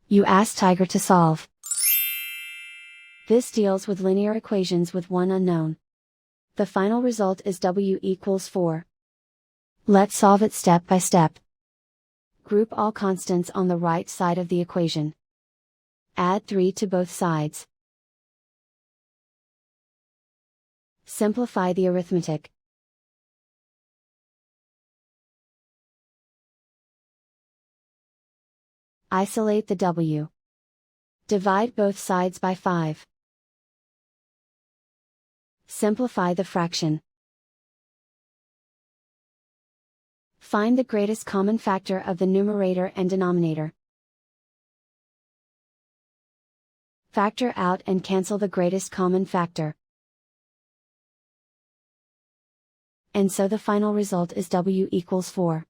You ask Tiger to solve. This deals with linear equations with one unknown. The final result is w equals 4. Let's solve it step by step. Group all constants on the right side of the equation. Add 3 to both sides. Simplify the arithmetic. Isolate the w. Divide both sides by 5. Simplify the fraction. Find the greatest common factor of the numerator and denominator. Factor out and cancel the greatest common factor. And so the final result is w equals 4.